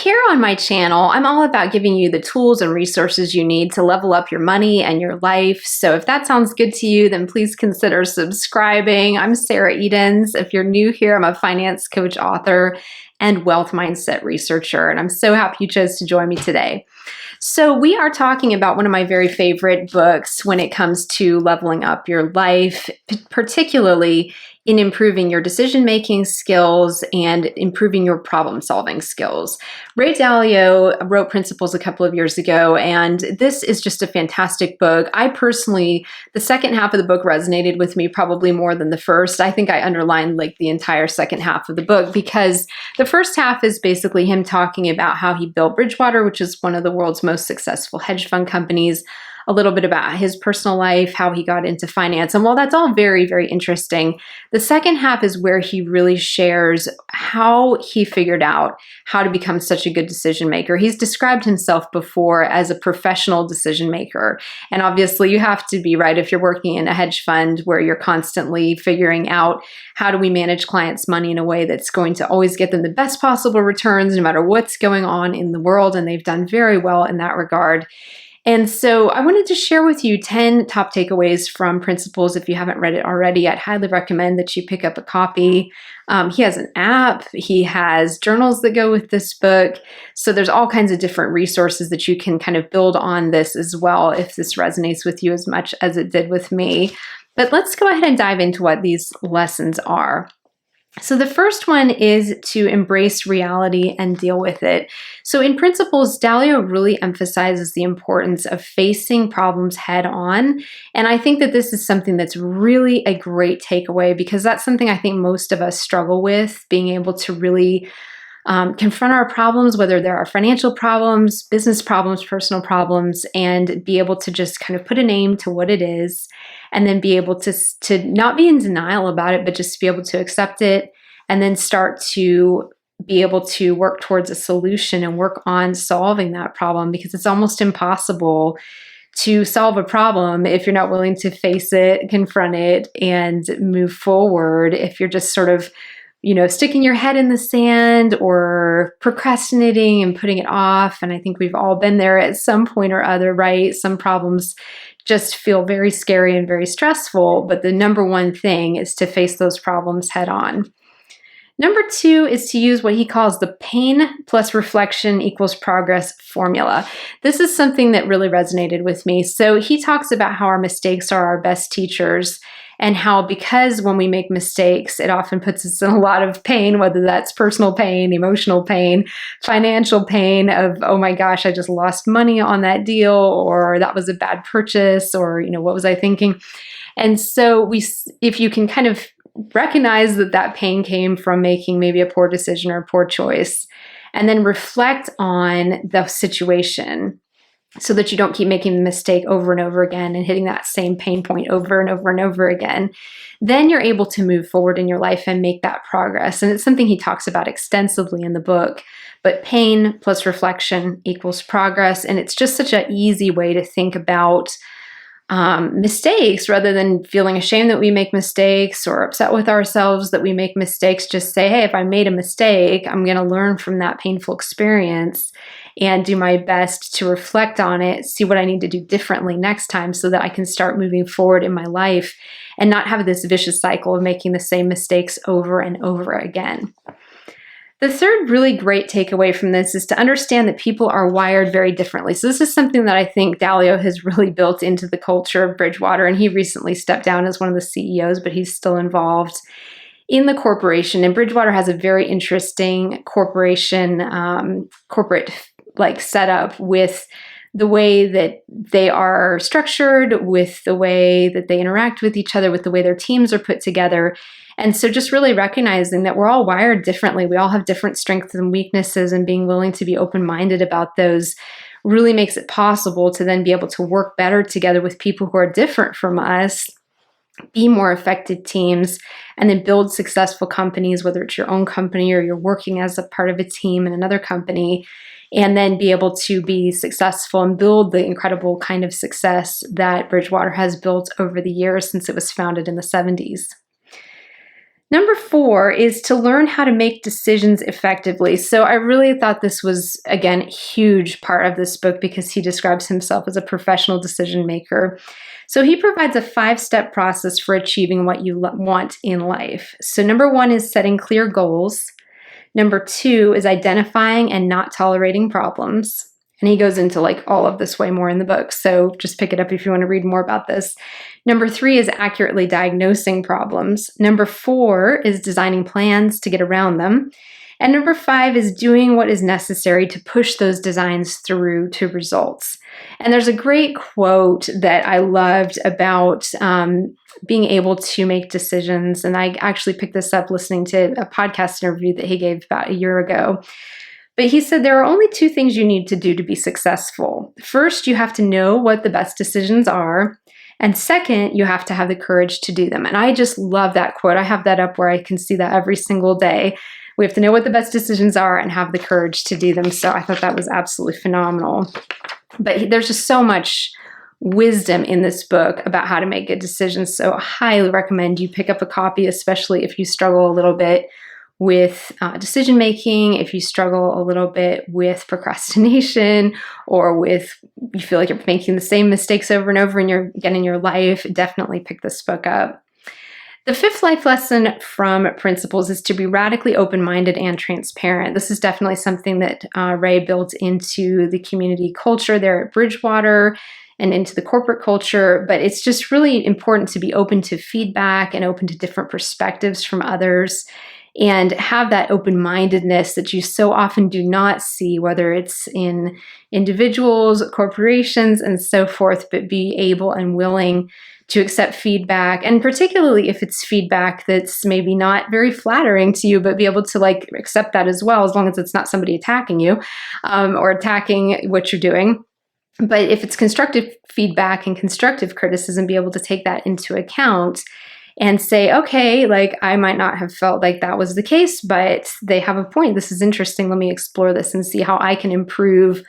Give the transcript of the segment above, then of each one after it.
Here on my channel, I'm all about giving you the tools and resources you need to level up your money and your life. So if that sounds good to you, then please consider subscribing. I'm Sarah Edens. If you're new here, I'm a finance coach, author, and wealth mindset researcher, and I'm so happy you chose to join me today. So we are talking about one of my very favorite books when it comes to leveling up your life, particularly in improving your decision-making skills and improving your problem-solving skills. Ray Dalio wrote Principles a couple of years ago, and this is just a fantastic book. I personally, the second half of the book resonated with me probably more than the first. I think I underlined like the entire second half of the book because the first half is basically him talking about how he built Bridgewater, which is one of the world's most successful hedge fund companies, a little bit about his personal life, how he got into finance. And while that's all very, very interesting, the second half is where he really shares how he figured out how to become such a good decision maker. He's described himself before as a professional decision maker. And obviously you have to be, right, if you're working in a hedge fund where you're constantly figuring out how do we manage clients' money in a way that's going to always get them the best possible returns no matter what's going on in the world. And they've done very well in that regard. And so I wanted to share with you 10 top takeaways from Principles. If you haven't read it already, I'd highly recommend that you pick up a copy. He has an app. He has journals that go with this book. So there's all kinds of different resources that you can kind of build on this as well if this resonates with you as much as it did with me. But let's go ahead and dive into what these lessons are. So the first one is to embrace reality and deal with it. So in Principles, Dalio really emphasizes the importance of facing problems head on. And I think that this is something that's really a great takeaway because that's something I think most of us struggle with, being able to really confront our problems, whether there are financial problems, business problems, personal problems, and be able to just kind of put a name to what it is, and then be able to not be in denial about it, but just be able to accept it, and then start to be able to work towards a solution and work on solving that problem, because it's almost impossible to solve a problem if you're not willing to face it, confront it, and move forward. If you're just sort of sticking your head in the sand or procrastinating and putting it off. And I think we've all been there at some point or other, right? Some problems just feel very scary and very stressful, but the number one thing is to face those problems head on. Number two is to use what he calls the pain plus reflection equals progress formula. This is something that really resonated with me. So he talks about how our mistakes are our best teachers, and how because when we make mistakes, it often puts us in a lot of pain, whether that's personal pain, emotional pain, financial pain of, oh my gosh, I just lost money on that deal, or that was a bad purchase, or, what was I thinking? And so if you can kind of recognize that pain came from making maybe a poor decision or a poor choice, and then reflect on the situation, so that you don't keep making the mistake over and over again and hitting that same pain point over and over and over again, then you're able to move forward in your life and make that progress. And it's something he talks about extensively in the book, but pain plus reflection equals progress. And it's just such an easy way to think about mistakes rather than feeling ashamed that we make mistakes or upset with ourselves that we make mistakes. Just say, hey, if I made a mistake, I'm going to learn from that painful experience and do my best to reflect on it, see what I need to do differently next time so that I can start moving forward in my life and not have this vicious cycle of making the same mistakes over and over again. The third really great takeaway from this is to understand that people are wired very differently. So this is something that I think Dalio has really built into the culture of Bridgewater, and he recently stepped down as one of the CEOs, but he's still involved in the corporation. And Bridgewater has a very interesting corporate setup with the way that they are structured, with the way that they interact with each other, with the way their teams are put together. And so just really recognizing that we're all wired differently. We all have different strengths and weaknesses, and being willing to be open-minded about those really makes it possible to then be able to work better together with people who are different from us, be more effective teams, and then build successful companies, whether it's your own company or you're working as a part of a team in another company, and then be able to be successful and build the incredible kind of success that Bridgewater has built over the years since it was founded in the 70s. Number 4 is to learn how to make decisions effectively. So I really thought this was, again, a huge part of this book because he describes himself as a professional decision maker. So he provides a 5-step process for achieving what you want in life. So number 1 is setting clear goals. Number 2 is identifying and not tolerating problems. And he goes into like all of this way more in the book. So just pick it up if you want to read more about this. Number 3 is accurately diagnosing problems. Number 4 is designing plans to get around them. And number 5 is doing what is necessary to push those designs through to results. And there's a great quote that I loved about being able to make decisions. And I actually picked this up listening to a podcast interview that he gave about a year ago. But he said there are only 2 things you need to do to be successful. First, you have to know what the best decisions are. And second, you have to have the courage to do them. And I just love that quote. I have that up where I can see that every single day. We have to know what the best decisions are and have the courage to do them. So I thought that was absolutely phenomenal. But there's just so much wisdom in this book about how to make good decisions. So I highly recommend you pick up a copy, especially if you struggle a little bit with decision making, if you struggle a little bit with procrastination, or with you feel like you're making the same mistakes over and over in your life, definitely pick this book up. The 5th life lesson from Principles is to be radically open-minded and transparent. This is definitely something that Ray built into the community culture there at Bridgewater and into the corporate culture, but it's just really important to be open to feedback and open to different perspectives from others, and have that open-mindedness that you so often do not see, whether it's in individuals, corporations, and so forth, but be able and willing to accept feedback, and particularly if it's feedback that's maybe not very flattering to you, but be able to like accept that as well, as long as it's not somebody attacking you or attacking what you're doing. But if it's constructive feedback and constructive criticism, be able to take that into account and say, okay, like I might not have felt like that was the case, but they have a point. This is interesting. Let me explore this and see how I can improve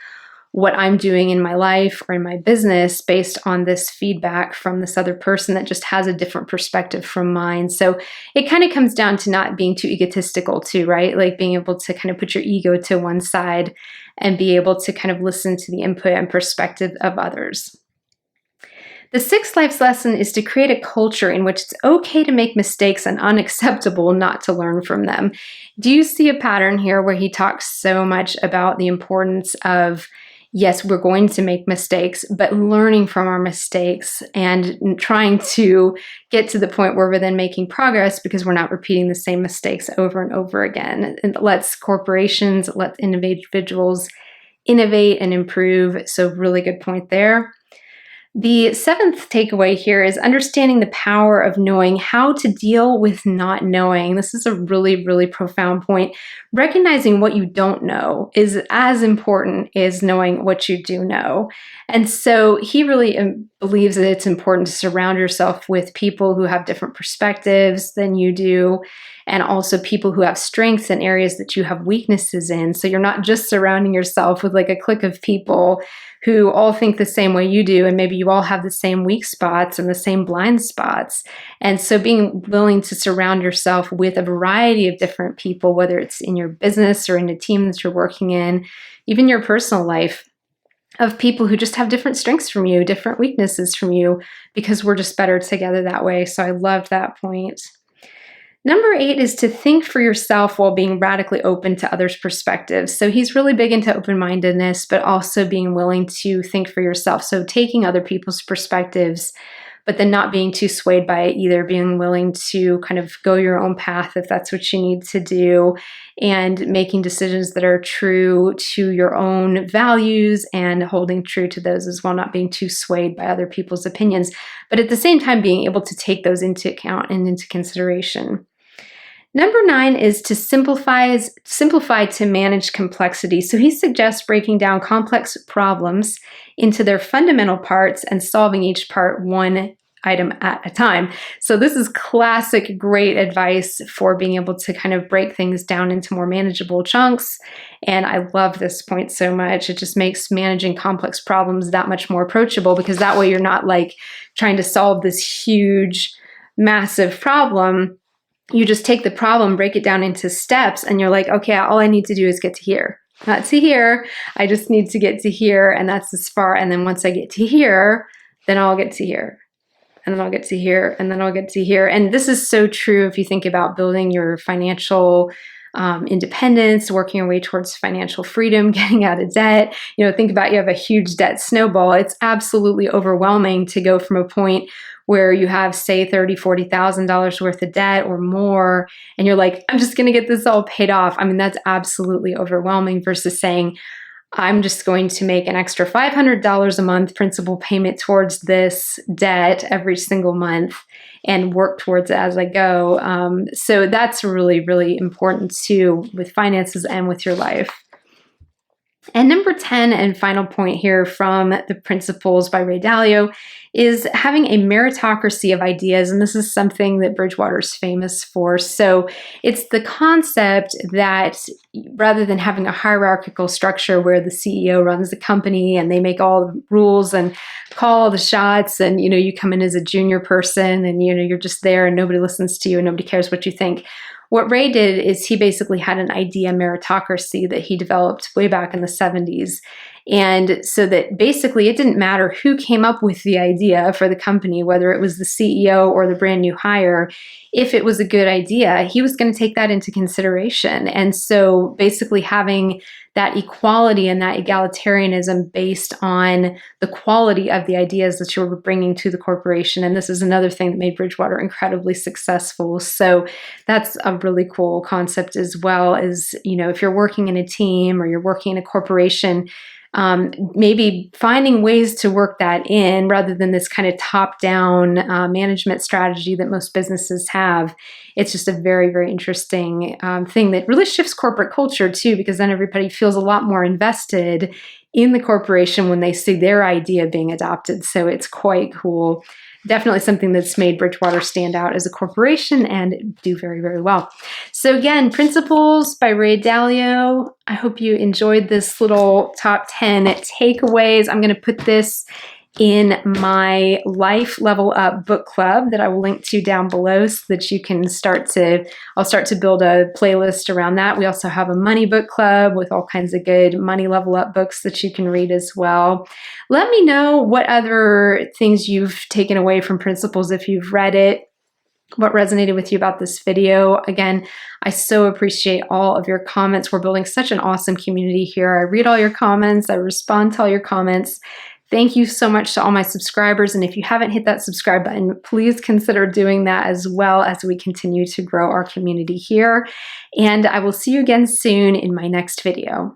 what I'm doing in my life or in my business based on this feedback from this other person that just has a different perspective from mine. So it kind of comes down to not being too egotistical too, right? Like being able to kind of put your ego to one side and be able to kind of listen to the input and perspective of others. The 6th life lesson is to create a culture in which it's okay to make mistakes and unacceptable not to learn from them. Do you see a pattern here where he talks so much about the importance of, yes, we're going to make mistakes, but learning from our mistakes and trying to get to the point where we're then making progress because we're not repeating the same mistakes over and over again. It lets corporations, let individuals innovate and improve. So really good point there. The 7th takeaway here is understanding the power of knowing how to deal with not knowing. This is a really, really profound point. Recognizing what you don't know is as important as knowing what you do know. And so he really believes that it's important to surround yourself with people who have different perspectives than you do, and also people who have strengths in areas that you have weaknesses in. So you're not just surrounding yourself with like a clique of people who all think the same way you do, and maybe you all have the same weak spots and the same blind spots. And so being willing to surround yourself with a variety of different people, whether it's in your business or in a team that you're working in, even your personal life, of people who just have different strengths from you, different weaknesses from you, because we're just better together that way. So I loved that point. Number 8 is to think for yourself while being radically open to others' perspectives. So he's really big into open-mindedness, but also being willing to think for yourself. So taking other people's perspectives, but then not being too swayed by it either, being willing to kind of go your own path if that's what you need to do, and making decisions that are true to your own values and holding true to those as well, not being too swayed by other people's opinions, but at the same time being able to take those into account and into consideration. Number 9 is to simplify to manage complexity. So he suggests breaking down complex problems into their fundamental parts and solving each part one item at a time. So this is classic, great advice for being able to kind of break things down into more manageable chunks. And I love this point so much. It just makes managing complex problems that much more approachable, because that way you're not like trying to solve this huge, massive problem you just take the problem, break it down into steps, and you're like, okay, all I need to do is get to here. Not to here. I just need to get to here, and that's as far. And then once I get to here, then I'll get to here. And then I'll get to here, and then I'll get to here. And this is so true if you think about building your financial independence, working your way towards financial freedom, getting out of debt. Think about, you have a huge debt snowball. It's absolutely overwhelming to go from a point where you have, say, $30,000, $40,000 worth of debt or more, and you're like, I'm just going to get this all paid off. I mean, that's absolutely overwhelming versus saying, I'm just going to make an extra $500 a month principal payment towards this debt every single month and work towards it as I go. So that's really, really important too with finances and with your life. And number 10 and final point here from the Principles by Ray Dalio is having a meritocracy of ideas. And this is something that Bridgewater is famous for. So it's the concept that rather than having a hierarchical structure where the CEO runs the company and they make all the rules and call all the shots, and you come in as a junior person and you're just there and nobody listens to you and nobody cares what you think. What Ray did is he basically had an idea meritocracy that he developed way back in the 70s. And so that basically it didn't matter who came up with the idea for the company, whether it was the CEO or the brand new hire. If it was a good idea, he was going to take that into consideration. And so basically having that equality and that egalitarianism based on the quality of the ideas that you're bringing to the corporation. And this is another thing that made Bridgewater incredibly successful. So that's a really cool concept as well, is, if you're working in a team or you're working in a corporation, maybe finding ways to work that in rather than this kind of top-down management strategy that most businesses have. It's just a very, very interesting thing that really shifts corporate culture too, because then everybody feels a lot more invested in the corporation when they see their idea being adopted. So it's quite cool. Definitely something that's made Bridgewater stand out as a corporation and do very, very well. So again, Principles by Ray Dalio. I hope you enjoyed this little top 10 takeaways. I'm going to put this in my Life Level Up book club that I will link to down below so that you can I'll start to build a playlist around that. We also have a money book club with all kinds of good money level up books that you can read as well. Let me know what other things you've taken away from Principles if you've read it, what resonated with you about this video. Again, I so appreciate all of your comments. We're building such an awesome community here. I read all your comments. I respond to all your comments. Thank you so much to all my subscribers. And if you haven't hit that subscribe button, please consider doing that as well as we continue to grow our community here. And I will see you again soon in my next video.